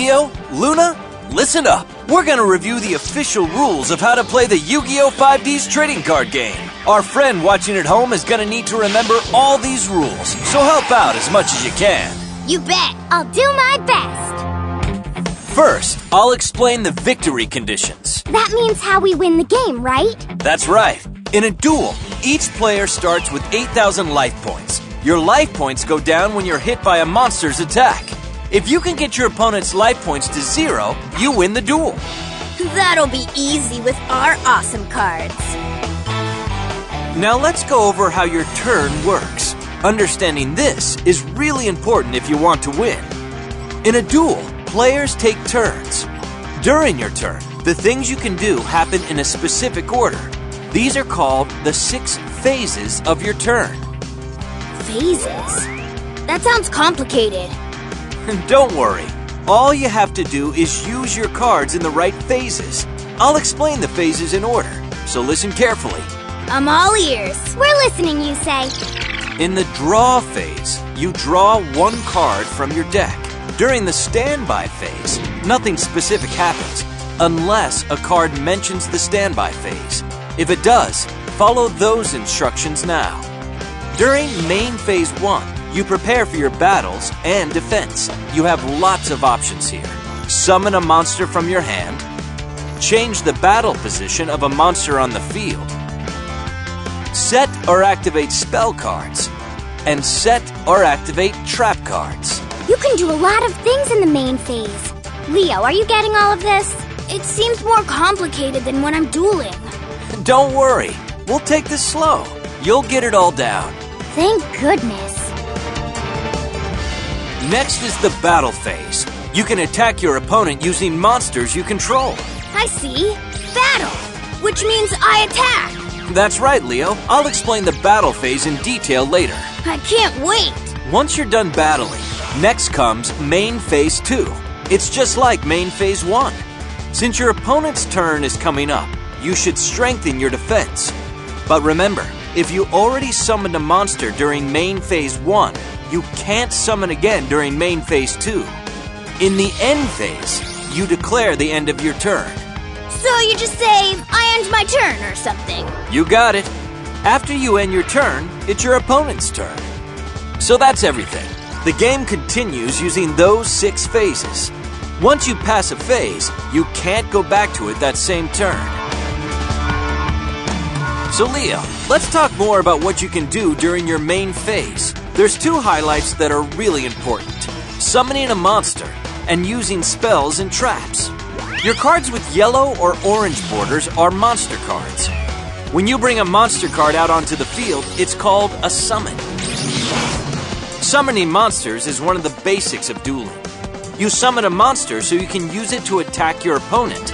Leo, Luna, listen up. We're gonna review the official rules of how to play the Yu-Gi-Oh! 5D's trading card game. Our friend watching at home is gonna need to remember all these rules, so help out as much as you can. You bet. I'll do my best. First, I'll explain the victory conditions. That means how we win the game, right? That's right. In a duel, each player starts with 8,000 life points. Your life points go down when you're hit by a monster's attack. If you can get your opponent's life points to 0, you win the duel. That'll be easy with our awesome cards. Now let's go over how your turn works. Understanding this is really important if you want to win. In a duel, players take turns. During your turn, the things you can do happen in a specific order. These are called the 6 phases of your turn. Phases? That sounds complicated. Don't worry. All you have to do is use your cards in the right phases. I'll explain the phases in order, so listen carefully. I'm all ears. We're listening, Yusei. In the draw phase, you draw 1 card from your deck. During the standby phase, nothing specific happens, unless a card mentions the standby phase. If it does, follow those instructions now. During main phase 1, you prepare for your battles and defense. You have lots of options here. Summon a monster from your hand, change the battle position of a monster on the field, set or activate spell cards, and set or activate trap cards. You can do a lot of things in the main phase. Leo, are you getting all of this? It seems more complicated than when I'm dueling. Don't worry, we'll take this slow. You'll get it all down. Thank goodness. Next is the battle phase. You can attack your opponent using monsters you control. I see. Battle, which means I attack. That's right, Leo. I'll explain the battle phase in detail later. I can't wait. Once you're done battling, next comes main phase 2. It's just like main phase 1. Since your opponent's turn is coming up, you should strengthen your defense. But remember, if you already summoned a monster during main phase 1, you can't summon again during main phase 2. In the end phase, you declare the end of your turn. So you just say, I end my turn or something. You got it. After you end your turn, it's your opponent's turn. So that's everything. The game continues using those 6 phases. Once you pass a phase, you can't go back to it that same turn. So Leo, let's talk more about what you can do during your main phase. There's 2 highlights that are really important: summoning a monster and using spells and traps. Your cards with yellow or orange borders are monster cards. When you bring a monster card out onto the field, it's called a summon. Summoning monsters is one of the basics of dueling. You summon a monster so you can use it to attack your opponent,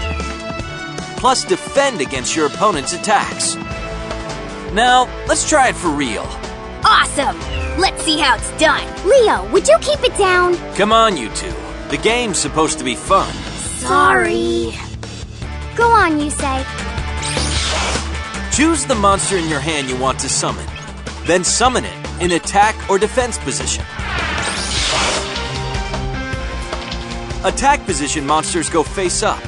plus defend against your opponent's attacks. Now, let's try it for real. Awesome! Let's see how it's done. Leo, would you keep it down? Come on, you two. The game's supposed to be fun. Sorry. Go on, Yusei. Choose the monster in your hand you want to summon. Then summon it in attack or defense position. Attack position monsters go face up.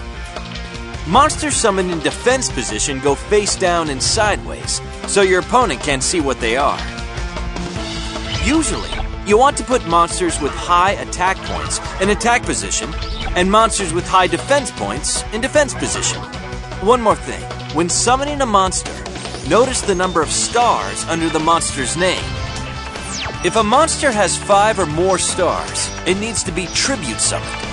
Monsters summoned in defense position go face down and sideways, so your opponent can't see what they are. Usually, you want to put monsters with high attack points in attack position and monsters with high defense points in defense position. One more thing, when summoning a monster, notice the number of stars under the monster's name. If a monster has 5 or more stars, it needs to be tribute summoned.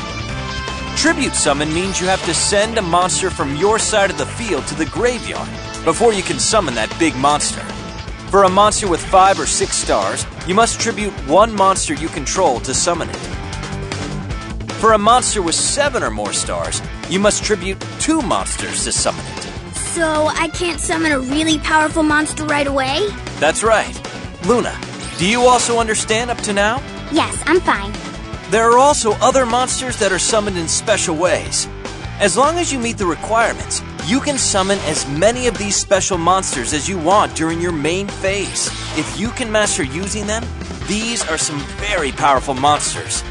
Tribute summon means you have to send a monster from your side of the field to the graveyard before you can summon that big monster. For a monster with 5 or 6 stars, you must tribute 1 monster you control to summon it. For a monster with 7 or more stars, you must tribute 2 monsters to summon it. So I can't summon a really powerful monster right away? That's right. Luna, do you also understand up to now? Yes, I'm fine. There are also other monsters that are summoned in special ways. As long as you meet the requirements, you can summon as many of these special monsters as you want during your main phase. If you can master using them, these are some very powerful monsters.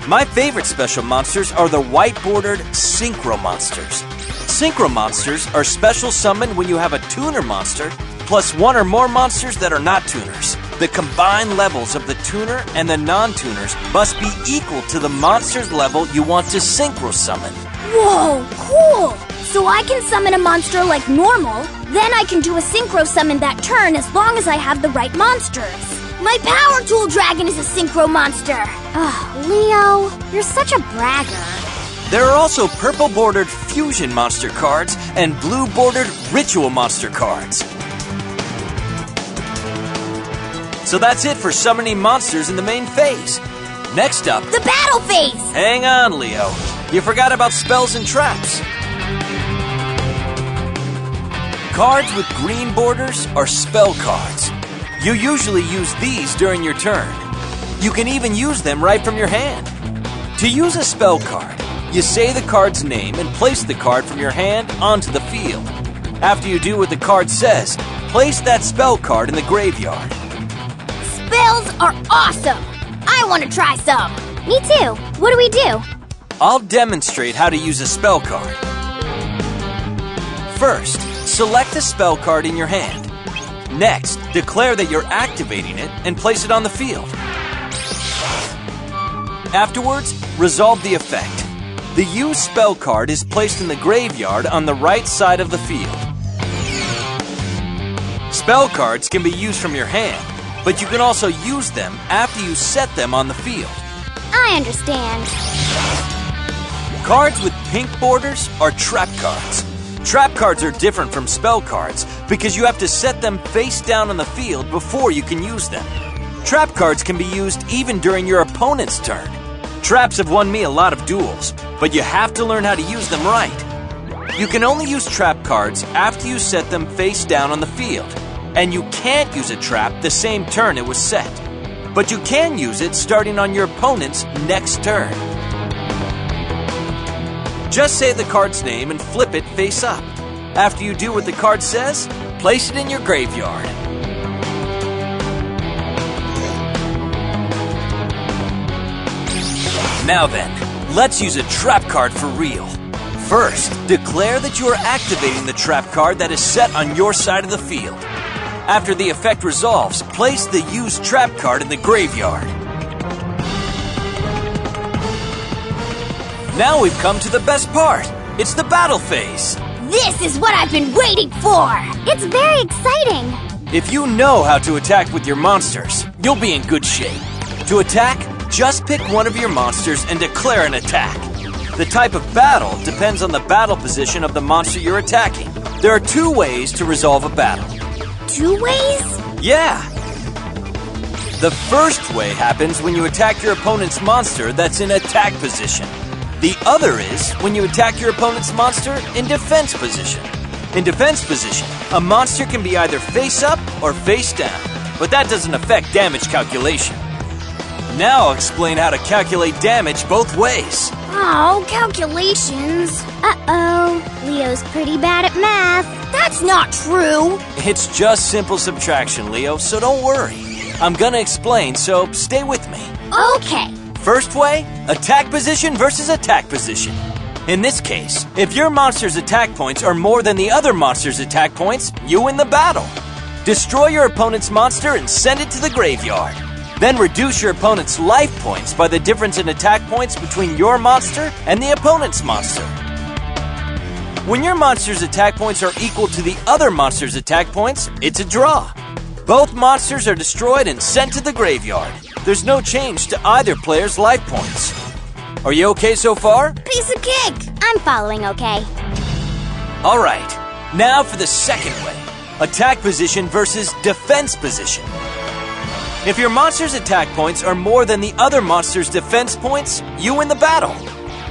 My favorite special monsters are the white-bordered Synchro Monsters. Synchro Monsters are special summoned when you have a tuner monster plus one or more monsters that are not tuners. The combined levels of the tuner and the non-tuners must be equal to the monster's level you want to synchro summon. Whoa, cool! So I can summon a monster like normal, then I can do a synchro summon that turn as long as I have the right monsters. My Power Tool Dragon is a synchro monster! Ugh, Leo, you're such a bragger. There are also purple-bordered Fusion Monster cards and blue-bordered Ritual Monster cards. So that's it for summoning monsters in the main phase. Next up, the battle phase! Hang on, Leo. You forgot about spells and traps. Cards with green borders are spell cards. You usually use these during your turn. You can even use them right from your hand. To use a spell card, you say the card's name and place the card from your hand onto the field. After you do what the card says, place that spell card in the graveyard. Spells are awesome! I want to try some! Me too. What do we do? I'll demonstrate how to use a spell card. First, select a spell card in your hand. Next, declare that you're activating it and place it on the field. Afterwards, resolve the effect. The used spell card is placed in the graveyard on the right side of the field. Spell cards can be used from your hand, but you can also use them after you set them on the field. I understand. Cards with pink borders are trap cards. Trap cards are different from spell cards because you have to set them face down on the field before you can use them. Trap cards can be used even during your opponent's turn. Traps have won me a lot of duels, but you have to learn how to use them right. You can only use trap cards after you set them face down on the field, and you can't use a trap the same turn it was set. But you can use it starting on your opponent's next turn. Just say the card's name and flip it face up. After you do what the card says, place it in your graveyard. Now then, let's use a trap card for real. First, declare that you are activating the trap card that is set on your side of the field. After the effect resolves, place the used trap card in the graveyard. Now we've come to the best part. It's the battle phase. This is what I've been waiting for! It's very exciting! If you know how to attack with your monsters, you'll be in good shape. To attack, just pick one of your monsters and declare an attack. The type of battle depends on the battle position of the monster you're attacking. There are two ways to resolve a battle. 2 ways? Yeah! The first way happens when you attack your opponent's monster that's in attack position. The other is when you attack your opponent's monster in defense position. In defense position, a monster can be either face up or face down, but that doesn't affect damage calculation. Now I'll explain how to calculate damage both ways. Oh, calculations. Uh-oh, Leo's pretty bad at math. That's not true. It's just simple subtraction, Leo, so don't worry. I'm gonna explain, so stay with me. Okay. First way, attack position versus attack position. In this case, if your monster's attack points are more than the other monster's attack points, you win the battle. Destroy your opponent's monster and send it to the graveyard. Then reduce your opponent's life points by the difference in attack points between your monster and the opponent's monster. When your monster's attack points are equal to the other monster's attack points, it's a draw. Both monsters are destroyed and sent to the graveyard. There's no change to either player's life points. Are you okay so far? Piece of cake. I'm following okay. Alright, now for the second way. Attack position versus defense position. If your monster's attack points are more than the other monster's defense points, you win the battle.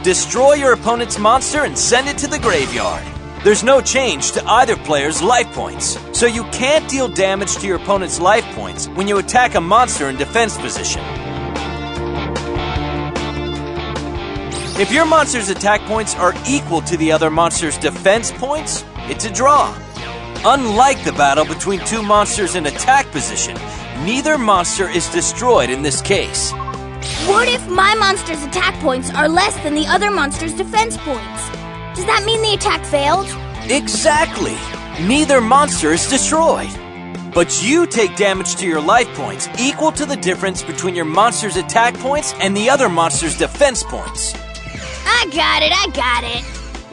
Destroy your opponent's monster and send it to the graveyard. There's no change to either player's life points, so you can't deal damage to your opponent's life points when you attack a monster in defense position. If your monster's attack points are equal to the other monster's defense points, it's a draw. Unlike the battle between two monsters in attack position, neither monster is destroyed in this case. What if my monster's attack points are less than the other monster's defense points? Does that mean the attack failed? Exactly. Neither monster is destroyed. But you take damage to your life points equal to the difference between your monster's attack points and the other monster's defense points. I got it.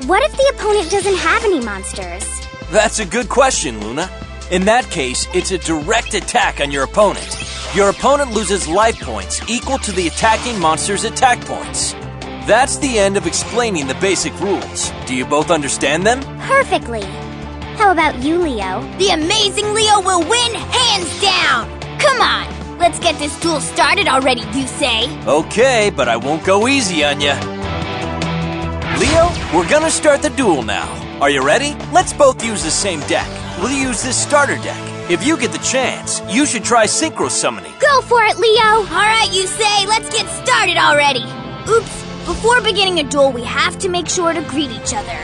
What if the opponent doesn't have any monsters? That's a good question, Luna. In that case, it's a direct attack on your opponent. Your opponent loses life points equal to the attacking monster's attack points. That's the end of explaining the basic rules. Do you both understand them? Perfectly. How about you, Leo? The amazing Leo will win hands down! Come on, let's get this duel started already, Yusei. Okay, but I won't go easy on you. Leo, we're gonna start the duel now. Are you ready? Let's both use the same deck. We'll use this starter deck. If you get the chance, you should try synchro summoning. Go for it, Leo! Alright, Yusei, let's get started already. Oops, before beginning a duel, we have to make sure to greet each other.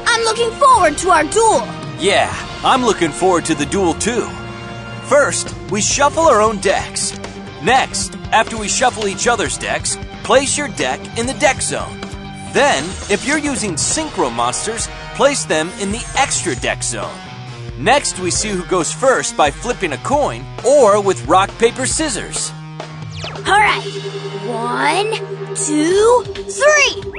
I'm looking forward to our duel. Yeah, I'm looking forward to the duel too. First, we shuffle our own decks. Next, after we shuffle each other's decks, place your deck in the deck zone. Then, if you're using synchro monsters, place them in the extra deck zone. Next, we see who goes first by flipping a coin or with rock, paper, scissors. Alright, 1, 2, 3.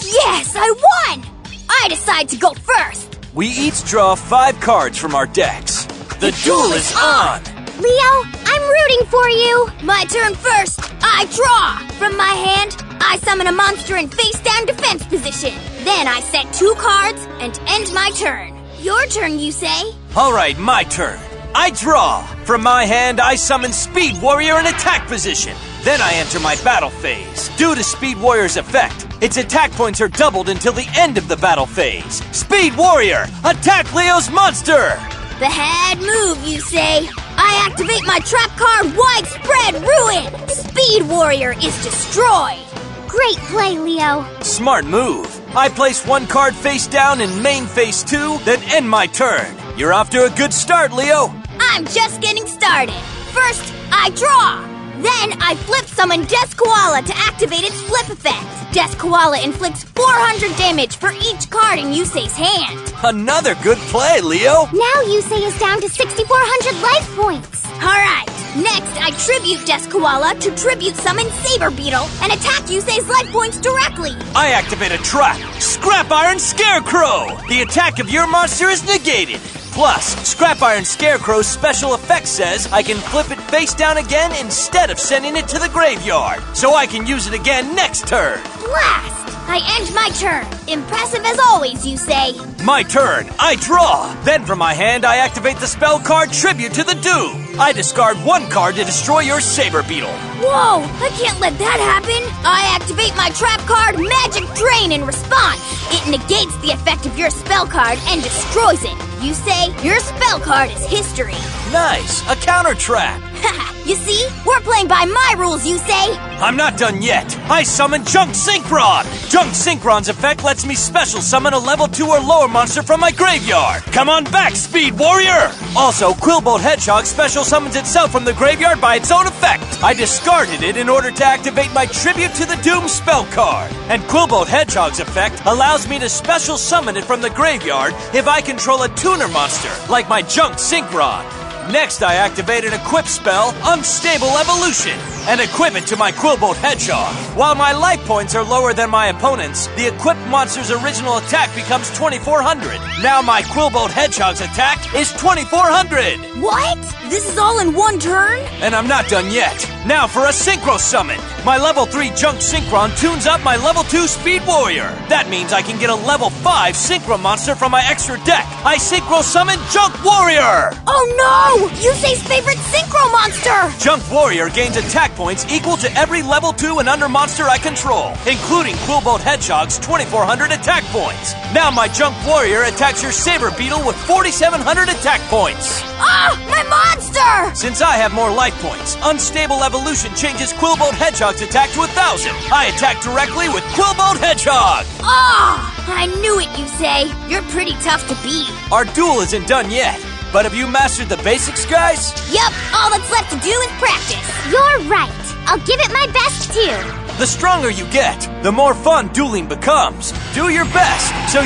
Yes, I won! I decide to go first. We each draw 5 cards from our decks. The duel is on! Leo, I'm rooting for you! My turn first. I draw. From my hand, I summon a monster in face-down defense position. Then I set 2 cards and end my turn. Your turn, Yusei. Alright, my turn. I draw. From my hand, I summon Speed Warrior in attack position. Then I enter my battle phase. Due to Speed Warrior's effect, its attack points are doubled until the end of the battle phase. Speed Warrior, attack Leo's monster! Bad move, Yusei. I activate my trap card, Widespread Ruin. Speed Warrior is destroyed. Great play, Leo. Smart move. I place 1 card face down in main phase 2, then end my turn. You're off to a good start, Leo. I'm just getting started. First, I draw. Then I flip summon Death Koala to activate its flip effect. Death Koala inflicts 400 damage for each card in Yusei's hand. Another good play, Leo. Now Yusei is down to 6,400 life points. Alright, next I tribute Death Koala to tribute summon Saber Beetle and attack Yusei's life points directly. I activate a trap, Scrap Iron Scarecrow. The attack of your monster is negated. Plus, Scrap Iron Scarecrow's special effect says I can flip it face down again instead of sending it to the graveyard, so I can use it again next turn. Blast! I end my turn. Impressive as always, Yusei. My turn. I draw. Then from my hand, I activate the spell card Tribute to the Doom. I discard 1 card to destroy your Saber Beetle. Whoa! I can't let that happen. I activate my trap card Magic Drain in response. It negates the effect of your spell card and destroys it. Yusei, your spell card is history. Nice. A counter trap. Haha, you see? We're playing by my rules, Yusei. I'm not done yet. I summon Junk Synchron. Junk Synchron's effect lets me special summon a level 2 or lower monster from my graveyard. Come on back, Speed Warrior. Also, Quillbolt Hedgehog special summons itself from the graveyard by its own effect. I discarded it in order to activate my Tribute to the Doom spell card. And Quillbolt Hedgehog's effect allows me to special summon it from the graveyard if I control a tuner monster, like my Junk Synchron. Next, I activate an equip spell, Unstable Evolution, and equip it to my Quillbolt Hedgehog. While my life points are lower than my opponent's, the equipped monster's original attack becomes 2,400. Now my Quillbolt Hedgehog's attack is 2,400. What? This is all in one turn? And I'm not done yet. Now for a Synchro Summon. My level 3 Junk Synchron tunes up my level 2 Speed Warrior. That means I can get a level 5 Synchro monster from my extra deck. I Synchro Summon Junk Warrior! Oh no! Yusei's favorite Synchro monster! Junk Warrior gains attack points equal to every level 2 and under monster I control, including Quillbolt Hedgehog's 2,400 attack points. Now my Junk Warrior attacks your Saber Beetle with 4,700 attack points. Ah! My monster! Since I have more life points, Unstable Evolution changes Quillbolt Hedgehog's attack to 1,000. I attack directly with Quillbolt Hedgehog! Ah! I knew it, Yusei. You're pretty tough to beat. Our duel isn't done yet, but have you mastered the basics, guys? Yup, all that's left to do is practice. You're right. I'll give it my best too. The stronger you get, the more fun dueling becomes. Do your best so